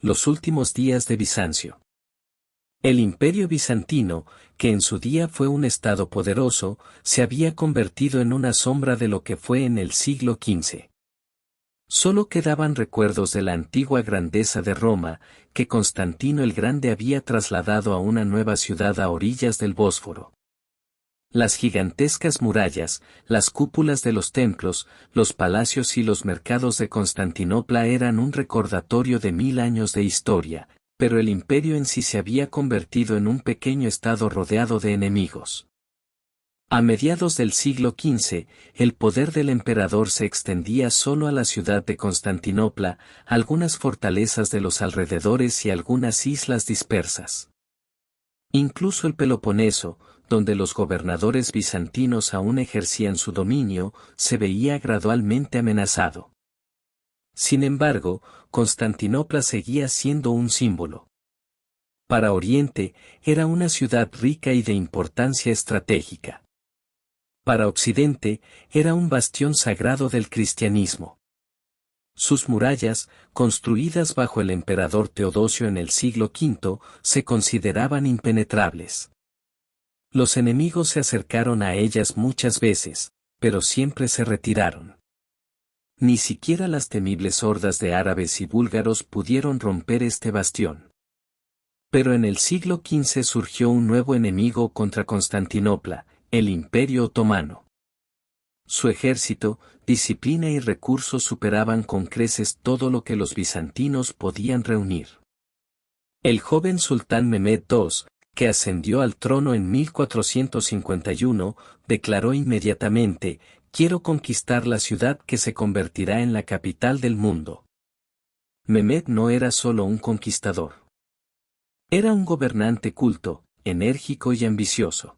Los últimos días de Bizancio. El imperio bizantino, que en su día fue un estado poderoso, se había convertido en una sombra de lo que fue en el siglo XV. Solo quedaban recuerdos de la antigua grandeza de Roma, que Constantino el Grande había trasladado a una nueva ciudad a orillas del Bósforo. Las gigantescas murallas, las cúpulas de los templos, los palacios y los mercados de Constantinopla eran un recordatorio de 1000 años de historia, pero el imperio en sí se había convertido en un pequeño estado rodeado de enemigos. A mediados del siglo XV, el poder del emperador se extendía solo a la ciudad de Constantinopla, algunas fortalezas de los alrededores y algunas islas dispersas. Incluso el Peloponeso, donde los gobernadores bizantinos aún ejercían su dominio, se veía gradualmente amenazado. Sin embargo, Constantinopla seguía siendo un símbolo. Para Oriente, era una ciudad rica y de importancia estratégica. Para Occidente, era un bastión sagrado del cristianismo. Sus murallas, construidas bajo el emperador Teodosio en el siglo V, se consideraban impenetrables. Los enemigos se acercaron a ellas muchas veces, pero siempre se retiraron. Ni siquiera las temibles hordas de árabes y búlgaros pudieron romper este bastión. Pero en el siglo XV surgió un nuevo enemigo contra Constantinopla, el Imperio Otomano. Su ejército, disciplina y recursos superaban con creces todo lo que los bizantinos podían reunir. El joven sultán Mehmed II, que ascendió al trono en 1451, declaró inmediatamente: «Quiero conquistar la ciudad que se convertirá en la capital del mundo». Mehmed no era solo un conquistador. Era un gobernante culto, enérgico y ambicioso.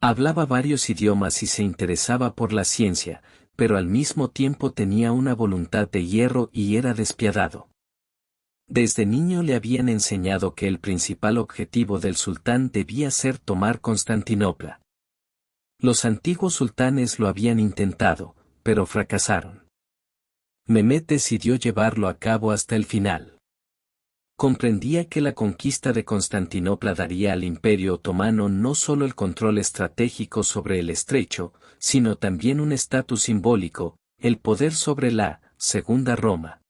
Hablaba varios idiomas y se interesaba por la ciencia, pero al mismo tiempo tenía una voluntad de hierro y era despiadado. Desde niño le habían enseñado que el principal objetivo del sultán debía ser tomar Constantinopla. Los antiguos sultanes lo habían intentado, pero fracasaron. Mehmed decidió llevarlo a cabo hasta el final. Comprendía que la conquista de Constantinopla daría al Imperio Otomano no solo el control estratégico sobre el estrecho, sino también un estatus simbólico, el poder sobre la Segunda Roma.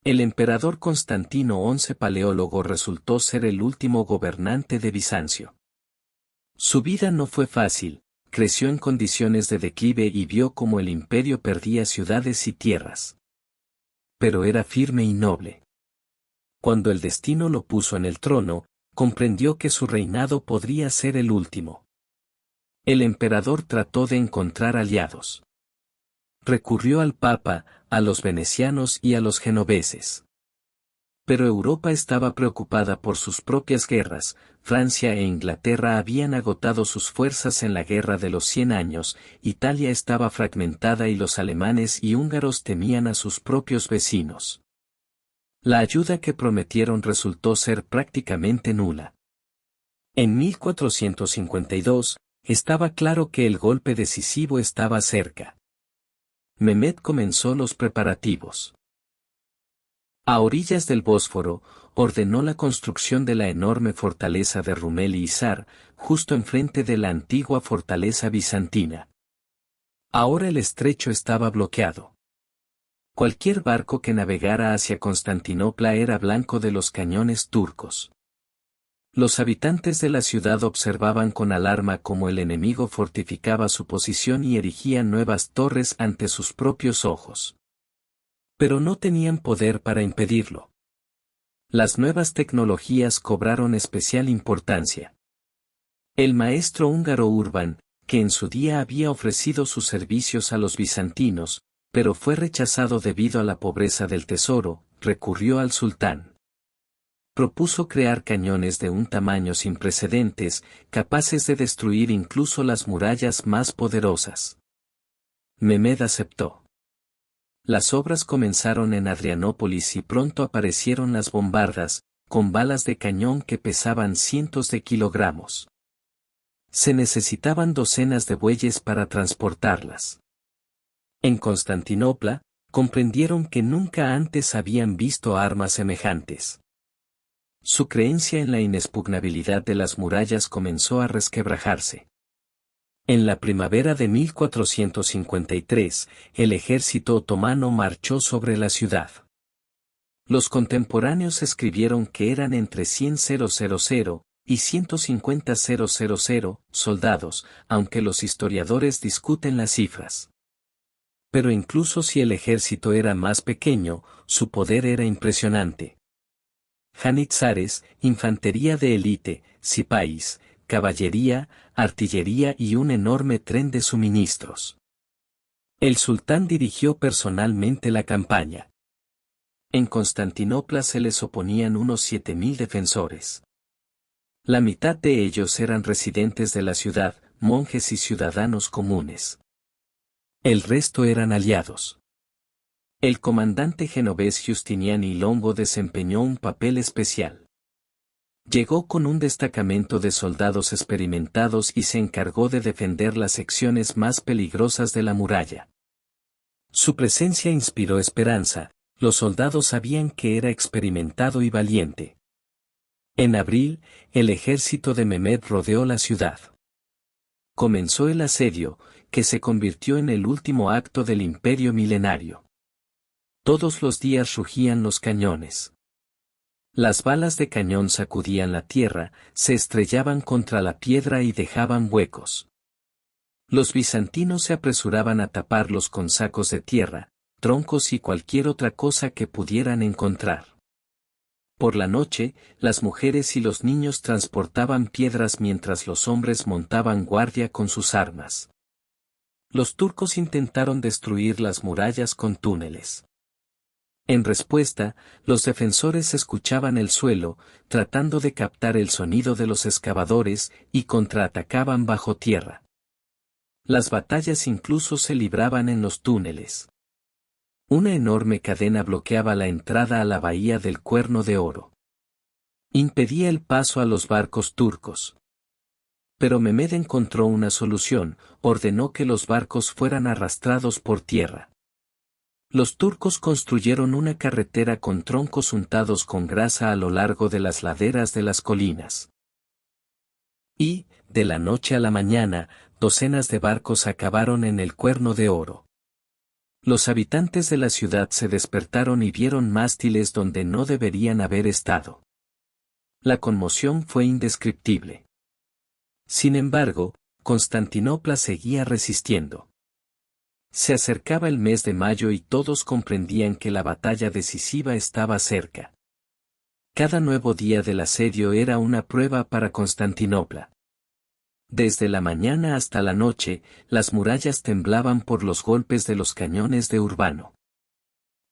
El emperador Constantino XI Paleólogo resultó ser el último gobernante de Bizancio. Su vida no fue fácil, creció en condiciones de declive y vio cómo el imperio perdía ciudades y tierras. Pero era firme y noble. Cuando el destino lo puso en el trono, comprendió que su reinado podría ser el último. El emperador trató de encontrar aliados. Recurrió al Papa, a los venecianos y a los genoveses. Pero Europa estaba preocupada por sus propias guerras. Francia e Inglaterra habían agotado sus fuerzas en la Guerra de los 100 años, Italia estaba fragmentada y los alemanes y húngaros temían a sus propios vecinos. La ayuda que prometieron resultó ser prácticamente nula. En 1452, estaba claro que el golpe decisivo estaba cerca. Mehmed comenzó los preparativos. A orillas del Bósforo, ordenó la construcción de la enorme fortaleza de Rumeli Hisar, justo enfrente de la antigua fortaleza bizantina. Ahora el estrecho estaba bloqueado. Cualquier barco que navegara hacia Constantinopla era blanco de los cañones turcos. Los habitantes de la ciudad observaban con alarma cómo el enemigo fortificaba su posición y erigía nuevas torres ante sus propios ojos. Pero no tenían poder para impedirlo. Las nuevas tecnologías cobraron especial importancia. El maestro húngaro Urban, que en su día había ofrecido sus servicios a los bizantinos, pero fue rechazado debido a la pobreza del tesoro, recurrió al sultán. Propuso crear cañones de un tamaño sin precedentes, capaces de destruir incluso las murallas más poderosas. Mehmed aceptó. Las obras comenzaron en Adrianópolis y pronto aparecieron las bombardas, con balas de cañón que pesaban cientos de kilogramos. Se necesitaban docenas de bueyes para transportarlas. En Constantinopla, comprendieron que nunca antes habían visto armas semejantes. Su creencia en la inexpugnabilidad de las murallas comenzó a resquebrajarse. En la primavera de 1453, el ejército otomano marchó sobre la ciudad. Los contemporáneos escribieron que eran entre 100.000 y 150.000 soldados, aunque los historiadores discuten las cifras. Pero incluso si el ejército era más pequeño, su poder era impresionante. Janitzares, infantería de élite, cipáis, caballería, artillería y un enorme tren de suministros. El sultán dirigió personalmente la campaña. En Constantinopla se les oponían unos 7.000 defensores. La mitad de ellos eran residentes de la ciudad, monjes y ciudadanos comunes. El resto eran aliados. El comandante genovés Giustiniani Longo desempeñó un papel especial. Llegó con un destacamento de soldados experimentados y se encargó de defender las secciones más peligrosas de la muralla. Su presencia inspiró esperanza, los soldados sabían que era experimentado y valiente. En abril, el ejército de Mehmed rodeó la ciudad. Comenzó el asedio, que se convirtió en el último acto del imperio milenario. Todos los días rugían los cañones. Las balas de cañón sacudían la tierra, se estrellaban contra la piedra y dejaban huecos. Los bizantinos se apresuraban a taparlos con sacos de tierra, troncos y cualquier otra cosa que pudieran encontrar. Por la noche, las mujeres y los niños transportaban piedras mientras los hombres montaban guardia con sus armas. Los turcos intentaron destruir las murallas con túneles. En respuesta, los defensores escuchaban el suelo, tratando de captar el sonido de los excavadores, y contraatacaban bajo tierra. Las batallas incluso se libraban en los túneles. Una enorme cadena bloqueaba la entrada a la bahía del Cuerno de Oro. Impedía el paso a los barcos turcos. Pero Mehmed encontró una solución, ordenó que los barcos fueran arrastrados por tierra. Los turcos construyeron una carretera con troncos untados con grasa a lo largo de las laderas de las colinas. Y, de la noche a la mañana, docenas de barcos acabaron en el Cuerno de Oro. Los habitantes de la ciudad se despertaron y vieron mástiles donde no deberían haber estado. La conmoción fue indescriptible. Sin embargo, Constantinopla seguía resistiendo. Se acercaba el mes de mayo y todos comprendían que la batalla decisiva estaba cerca. Cada nuevo día del asedio era una prueba para Constantinopla. Desde la mañana hasta la noche, las murallas temblaban por los golpes de los cañones de Urbano.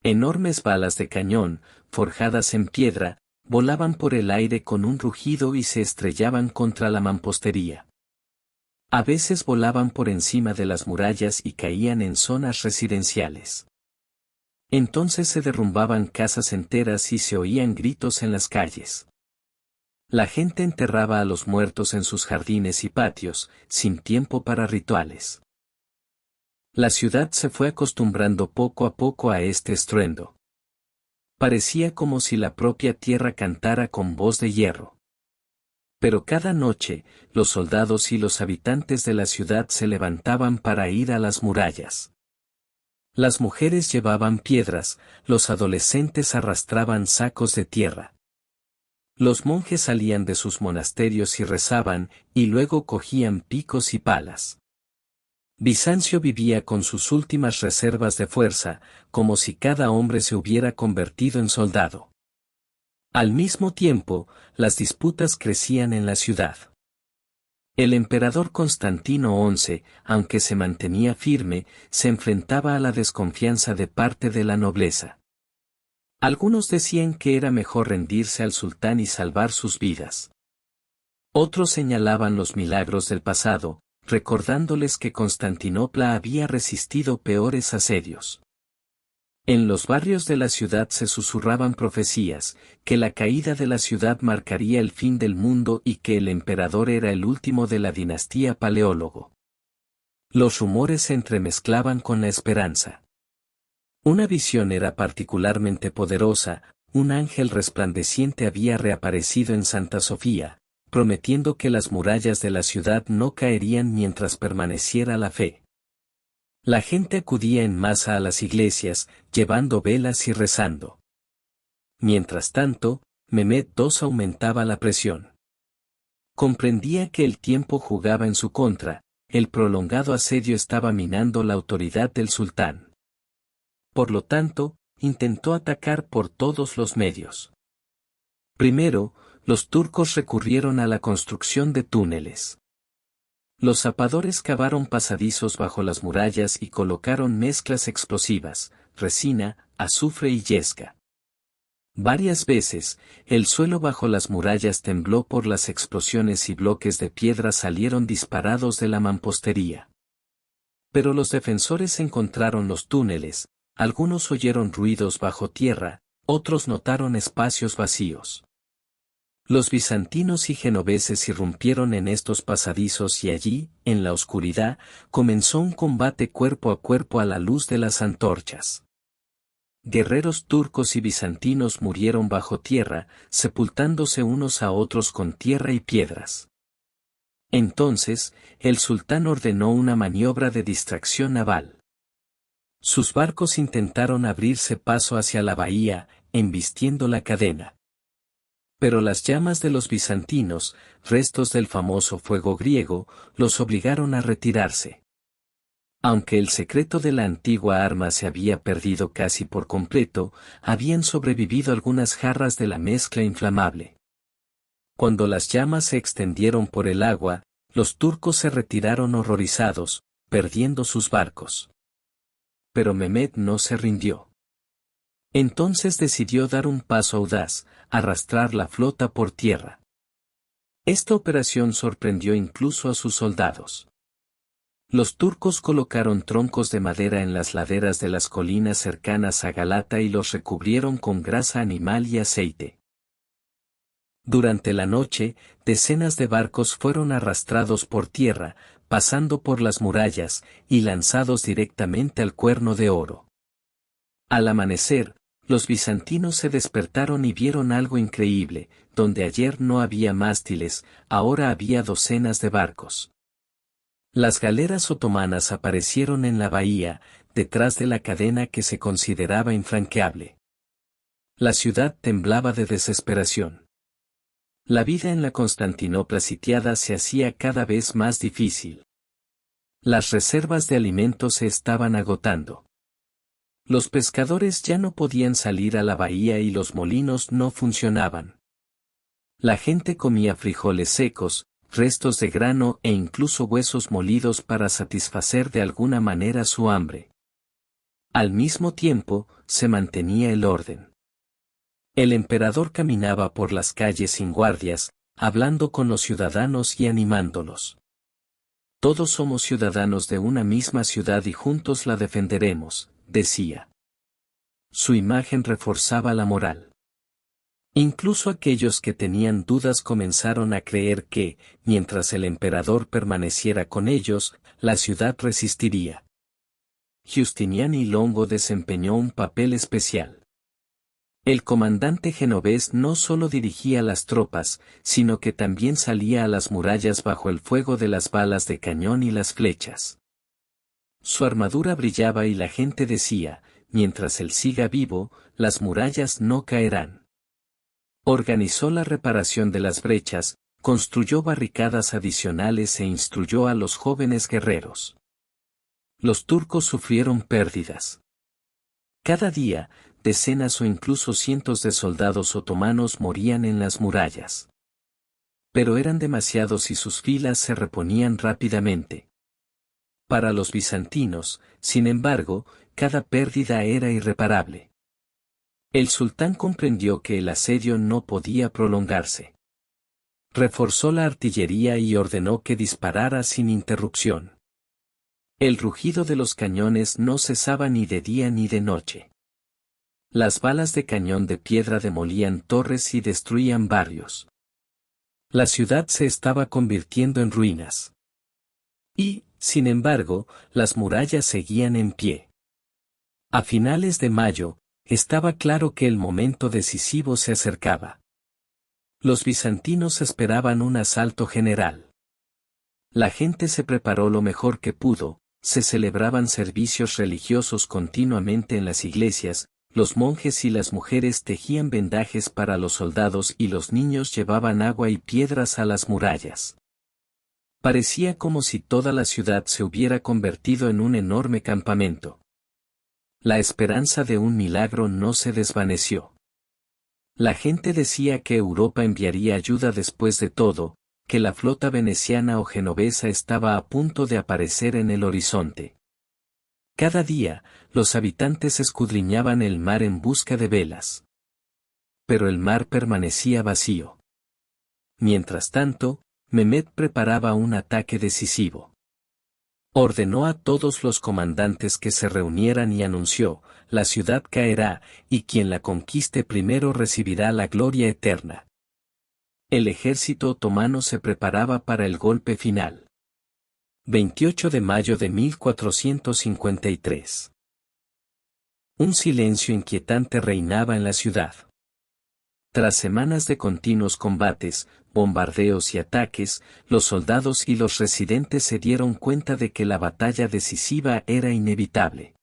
Enormes balas de cañón, forjadas en piedra, volaban por el aire con un rugido y se estrellaban contra la mampostería. A veces volaban por encima de las murallas y caían en zonas residenciales. Entonces se derrumbaban casas enteras y se oían gritos en las calles. La gente enterraba a los muertos en sus jardines y patios, sin tiempo para rituales. La ciudad se fue acostumbrando poco a poco a este estruendo. Parecía como si la propia tierra cantara con voz de hierro. Pero cada noche, los soldados y los habitantes de la ciudad se levantaban para ir a las murallas. Las mujeres llevaban piedras, los adolescentes arrastraban sacos de tierra. Los monjes salían de sus monasterios y rezaban, y luego cogían picos y palas. Bizancio vivía con sus últimas reservas de fuerza, como si cada hombre se hubiera convertido en soldado. Al mismo tiempo, las disputas crecían en la ciudad. El emperador Constantino XI, aunque se mantenía firme, se enfrentaba a la desconfianza de parte de la nobleza. Algunos decían que era mejor rendirse al sultán y salvar sus vidas. Otros señalaban los milagros del pasado, recordándoles que Constantinopla había resistido peores asedios. En los barrios de la ciudad se susurraban profecías, que la caída de la ciudad marcaría el fin del mundo y que el emperador era el último de la dinastía Paleólogo. Los rumores se entremezclaban con la esperanza. Una visión era particularmente poderosa. Un ángel resplandeciente había reaparecido en Santa Sofía, prometiendo que las murallas de la ciudad no caerían mientras permaneciera la fe. La gente acudía en masa a las iglesias, llevando velas y rezando. Mientras tanto, Mehmed II aumentaba la presión. Comprendía que el tiempo jugaba en su contra, el prolongado asedio estaba minando la autoridad del sultán. Por lo tanto, intentó atacar por todos los medios. Primero, los turcos recurrieron a la construcción de túneles. Los zapadores cavaron pasadizos bajo las murallas y colocaron mezclas explosivas, resina, azufre y yesca. Varias veces, el suelo bajo las murallas tembló por las explosiones y bloques de piedra salieron disparados de la mampostería. Pero los defensores encontraron los túneles, algunos oyeron ruidos bajo tierra, otros notaron espacios vacíos. Los bizantinos y genoveses irrumpieron en estos pasadizos y allí, en la oscuridad, comenzó un combate cuerpo a cuerpo a la luz de las antorchas. Guerreros turcos y bizantinos murieron bajo tierra, sepultándose unos a otros con tierra y piedras. Entonces, el sultán ordenó una maniobra de distracción naval. Sus barcos intentaron abrirse paso hacia la bahía, embistiendo la cadena. Pero las llamas de los bizantinos, restos del famoso fuego griego, los obligaron a retirarse. Aunque el secreto de la antigua arma se había perdido casi por completo, habían sobrevivido algunas jarras de la mezcla inflamable. Cuando las llamas se extendieron por el agua, los turcos se retiraron horrorizados, perdiendo sus barcos. Pero Mehmed no se rindió. Entonces decidió dar un paso audaz, arrastrar la flota por tierra. Esta operación sorprendió incluso a sus soldados. Los turcos colocaron troncos de madera en las laderas de las colinas cercanas a Galata y los recubrieron con grasa animal y aceite. Durante la noche, decenas de barcos fueron arrastrados por tierra, pasando por las murallas, y lanzados directamente al Cuerno de Oro. Al amanecer, los bizantinos se despertaron y vieron algo increíble: donde ayer no había mástiles, ahora había docenas de barcos. Las galeras otomanas aparecieron en la bahía, detrás de la cadena que se consideraba infranqueable. La ciudad temblaba de desesperación. La vida en la Constantinopla sitiada se hacía cada vez más difícil. Las reservas de alimentos se estaban agotando. Los pescadores ya no podían salir a la bahía y los molinos no funcionaban. La gente comía frijoles secos, restos de grano e incluso huesos molidos para satisfacer de alguna manera su hambre. Al mismo tiempo, se mantenía el orden. El emperador caminaba por las calles sin guardias, hablando con los ciudadanos y animándolos. Todos somos ciudadanos de una misma ciudad y juntos la defenderemos, decía. Su imagen reforzaba la moral. Incluso aquellos que tenían dudas comenzaron a creer que, mientras el emperador permaneciera con ellos, la ciudad resistiría. Giustiniani Longo desempeñó un papel especial. El comandante genovés no solo dirigía las tropas, sino que también salía a las murallas bajo el fuego de las balas de cañón y las flechas. Su armadura brillaba y la gente decía: mientras él siga vivo, las murallas no caerán. Organizó la reparación de las brechas, construyó barricadas adicionales e instruyó a los jóvenes guerreros. Los turcos sufrieron pérdidas. Cada día, decenas o incluso cientos de soldados otomanos morían en las murallas. Pero eran demasiados y sus filas se reponían rápidamente. Para los bizantinos, sin embargo, cada pérdida era irreparable. El sultán comprendió que el asedio no podía prolongarse. Reforzó la artillería y ordenó que disparara sin interrupción. El rugido de los cañones no cesaba ni de día ni de noche. Las balas de cañón de piedra demolían torres y destruían barrios. La ciudad se estaba convirtiendo en ruinas. Y, sin embargo, las murallas seguían en pie. A finales de mayo, estaba claro que el momento decisivo se acercaba. Los bizantinos esperaban un asalto general. La gente se preparó lo mejor que pudo, se celebraban servicios religiosos continuamente en las iglesias, los monjes y las mujeres tejían vendajes para los soldados y los niños llevaban agua y piedras a las murallas. Parecía como si toda la ciudad se hubiera convertido en un enorme campamento. La esperanza de un milagro no se desvaneció. La gente decía que Europa enviaría ayuda después de todo, que la flota veneciana o genovesa estaba a punto de aparecer en el horizonte. Cada día, los habitantes escudriñaban el mar en busca de velas. Pero el mar permanecía vacío. Mientras tanto, Mehmed preparaba un ataque decisivo. Ordenó a todos los comandantes que se reunieran y anunció: la ciudad caerá, y quien la conquiste primero recibirá la gloria eterna. El ejército otomano se preparaba para el golpe final. 28 de mayo de 1453. Un silencio inquietante reinaba en la ciudad. Tras semanas de continuos combates, bombardeos y ataques, los soldados y los residentes se dieron cuenta de que la batalla decisiva era inevitable.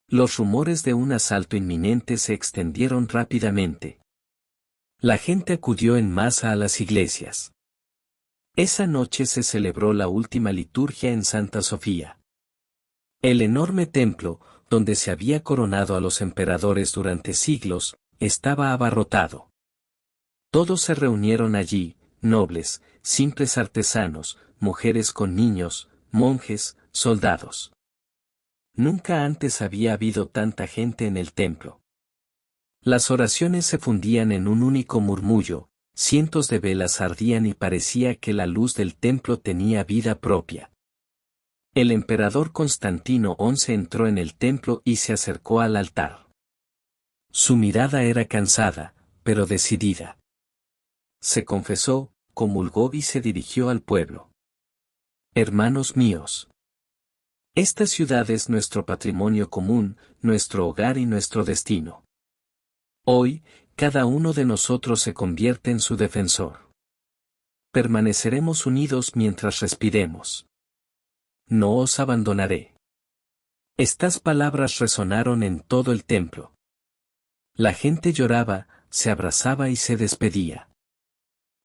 Los rumores de un asalto inminente se extendieron rápidamente. La gente acudió en masa a las iglesias. Esa noche se celebró la última liturgia en Santa Sofía. El enorme templo, donde se había coronado a los emperadores durante siglos, estaba abarrotado. Todos se reunieron allí, nobles, simples artesanos, mujeres con niños, monjes, soldados. Nunca antes había habido tanta gente en el templo. Las oraciones se fundían en un único murmullo, cientos de velas ardían y parecía que la luz del templo tenía vida propia. El emperador Constantino XI entró en el templo y se acercó al altar. Su mirada era cansada, pero decidida. Se confesó, comulgó y se dirigió al pueblo. Hermanos míos, esta ciudad es nuestro patrimonio común, nuestro hogar y nuestro destino. Hoy, cada uno de nosotros se convierte en su defensor. Permaneceremos unidos mientras respiremos. No os abandonaré. Estas palabras resonaron en todo el templo. La gente lloraba, se abrazaba y se despedía.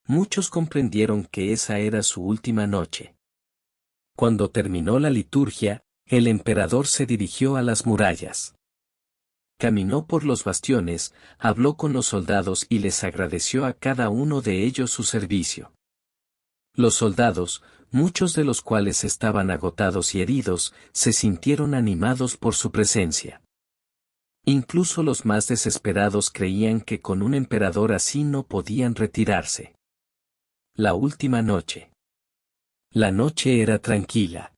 Muchos comprendieron que esa era su última noche. Cuando terminó la liturgia, el emperador se dirigió a las murallas. Caminó por los bastiones, habló con los soldados y les agradeció a cada uno de ellos su servicio. Los soldados, muchos de los cuales estaban agotados y heridos, se sintieron animados por su presencia. Incluso los más desesperados creían que con un emperador así no podían retirarse. La última noche. La noche era tranquila.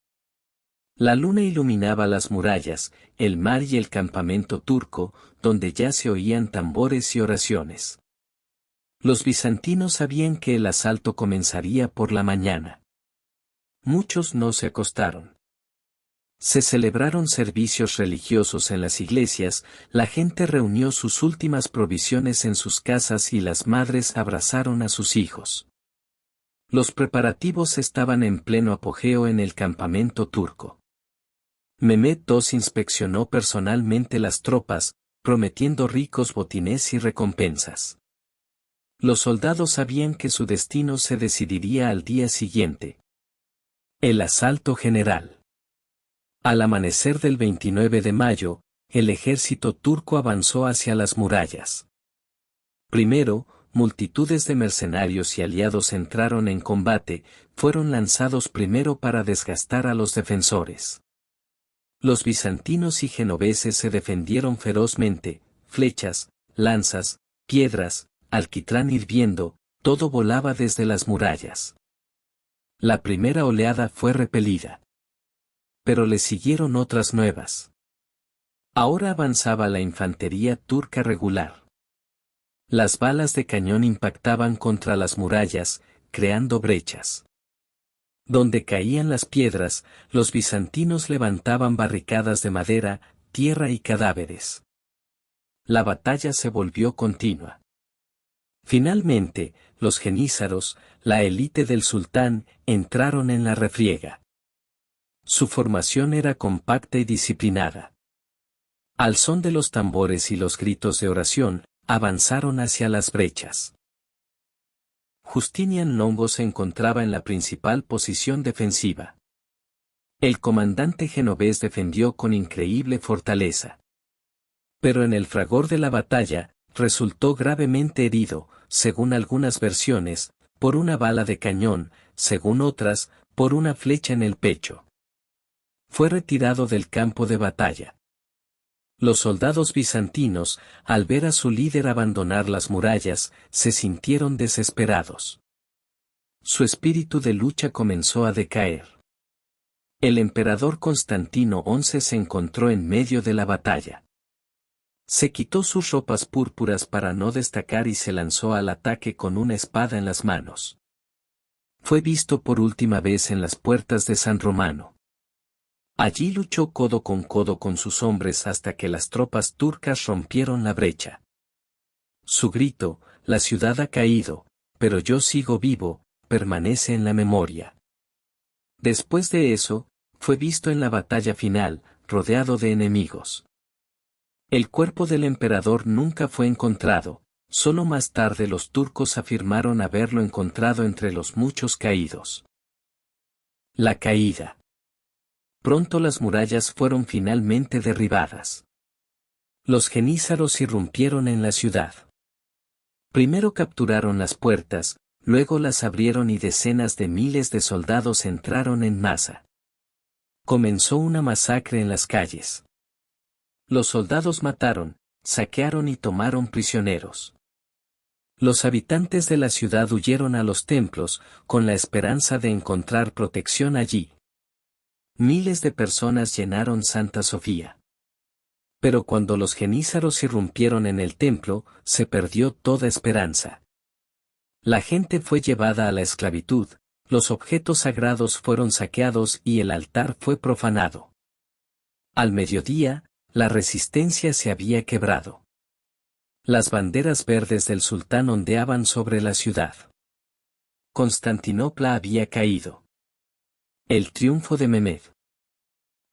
La luna iluminaba las murallas, el mar y el campamento turco, donde ya se oían tambores y oraciones. Los bizantinos sabían que el asalto comenzaría por la mañana. Muchos no se acostaron. Se celebraron servicios religiosos en las iglesias, la gente reunió sus últimas provisiones en sus casas y las madres abrazaron a sus hijos. Los preparativos estaban en pleno apogeo en el campamento turco. Mehmed II inspeccionó personalmente las tropas, prometiendo ricos botines y recompensas. Los soldados sabían que su destino se decidiría al día siguiente. El asalto general. Al amanecer del 29 de mayo, el ejército turco avanzó hacia las murallas. Primero, multitudes de mercenarios y aliados entraron en combate, fueron lanzados primero para desgastar a los defensores. Los bizantinos y genoveses se defendieron ferozmente, flechas, lanzas, piedras, alquitrán hirviendo, todo volaba desde las murallas. La primera oleada fue repelida. Pero le siguieron otras nuevas. Ahora avanzaba la infantería turca regular. Las balas de cañón impactaban contra las murallas, creando brechas. Donde caían las piedras, los bizantinos levantaban barricadas de madera, tierra y cadáveres. La batalla se volvió continua. Finalmente, los jenízaros, la élite del sultán, entraron en la refriega. Su formación era compacta y disciplinada. Al son de los tambores y los gritos de oración, avanzaron hacia las brechas. Justinian Longo se encontraba en la principal posición defensiva. El comandante genovés defendió con increíble fortaleza. Pero en el fragor de la batalla, resultó gravemente herido, según algunas versiones, por una bala de cañón, según otras, por una flecha en el pecho. Fue retirado del campo de batalla. Los soldados bizantinos, al ver a su líder abandonar las murallas, se sintieron desesperados. Su espíritu de lucha comenzó a decaer. El emperador Constantino XI se encontró en medio de la batalla. Se quitó sus ropas púrpuras para no destacar y se lanzó al ataque con una espada en las manos. Fue visto por última vez en las puertas de San Romano. Allí luchó codo con sus hombres hasta que las tropas turcas rompieron la brecha. Su grito, "La ciudad ha caído, pero yo sigo vivo", permanece en la memoria. Después de eso, fue visto en la batalla final, rodeado de enemigos. El cuerpo del emperador nunca fue encontrado, solo más tarde los turcos afirmaron haberlo encontrado entre los muchos caídos. La caída. Pronto las murallas fueron finalmente derribadas. Los jenízaros irrumpieron en la ciudad. Primero capturaron las puertas, luego las abrieron y decenas de miles de soldados entraron en masa. Comenzó una masacre en las calles. Los soldados mataron, saquearon y tomaron prisioneros. Los habitantes de la ciudad huyeron a los templos, con la esperanza de encontrar protección allí. Miles de personas llenaron Santa Sofía. Pero cuando los jenízaros irrumpieron en el templo, se perdió toda esperanza. La gente fue llevada a la esclavitud, los objetos sagrados fueron saqueados y el altar fue profanado. Al mediodía, la resistencia se había quebrado. Las banderas verdes del sultán ondeaban sobre la ciudad. Constantinopla había caído. El triunfo de Mehmed.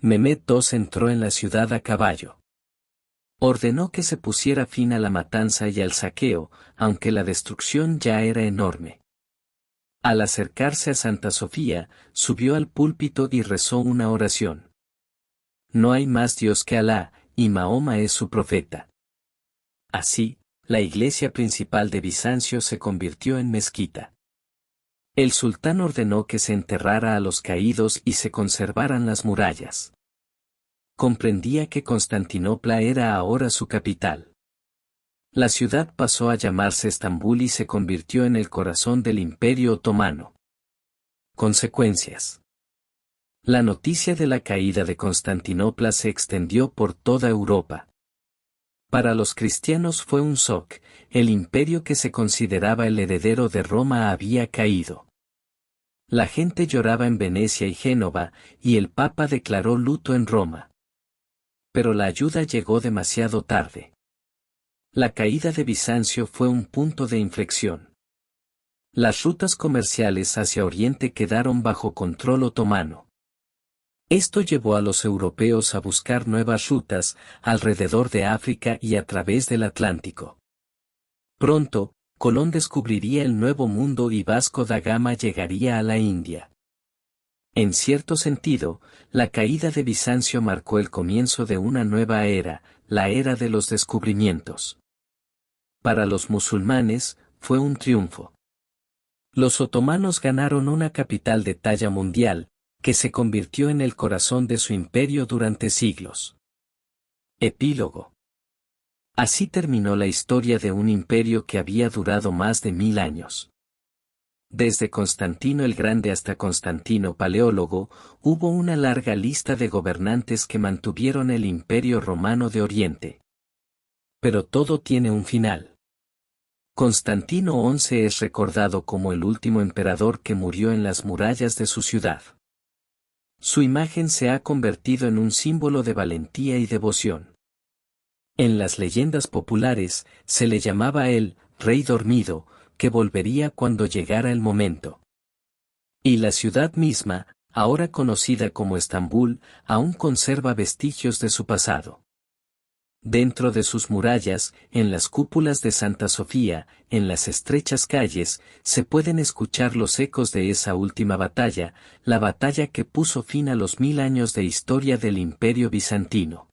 Mehmed II entró en la ciudad a caballo. Ordenó que se pusiera fin a la matanza y al saqueo, aunque la destrucción ya era enorme. Al acercarse a Santa Sofía, subió al púlpito y rezó una oración. No hay más Dios que Alá, y Mahoma es su profeta. Así, la iglesia principal de Bizancio se convirtió en mezquita. El sultán ordenó que se enterrara a los caídos y se conservaran las murallas. Comprendía que Constantinopla era ahora su capital. La ciudad pasó a llamarse Estambul y se convirtió en el corazón del Imperio Otomano. Consecuencias. La noticia de la caída de Constantinopla se extendió por toda Europa. Para los cristianos fue un shock, el imperio que se consideraba el heredero de Roma había caído. La gente lloraba en Venecia y Génova, y el Papa declaró luto en Roma. Pero la ayuda llegó demasiado tarde. La caída de Bizancio fue un punto de inflexión. Las rutas comerciales hacia Oriente quedaron bajo control otomano. Esto llevó a los europeos a buscar nuevas rutas, alrededor de África y a través del Atlántico. Pronto, Colón descubriría el Nuevo Mundo y Vasco da Gama llegaría a la India. En cierto sentido, la caída de Bizancio marcó el comienzo de una nueva era, la era de los descubrimientos. Para los musulmanes, fue un triunfo. Los otomanos ganaron una capital de talla mundial, que se convirtió en el corazón de su imperio durante siglos. Epílogo. Así terminó la historia de un imperio que había durado más de 1000 años. Desde Constantino el Grande hasta Constantino Paleólogo, hubo una larga lista de gobernantes que mantuvieron el Imperio Romano de Oriente. Pero todo tiene un final. Constantino XI es recordado como el último emperador que murió en las murallas de su ciudad. Su imagen se ha convertido en un símbolo de valentía y devoción. En las leyendas populares, se le llamaba el Rey Dormido, que volvería cuando llegara el momento. Y la ciudad misma, ahora conocida como Estambul, aún conserva vestigios de su pasado. Dentro de sus murallas, en las cúpulas de Santa Sofía, en las estrechas calles, se pueden escuchar los ecos de esa última batalla, la batalla que puso fin a los 1000 años de historia del Imperio bizantino.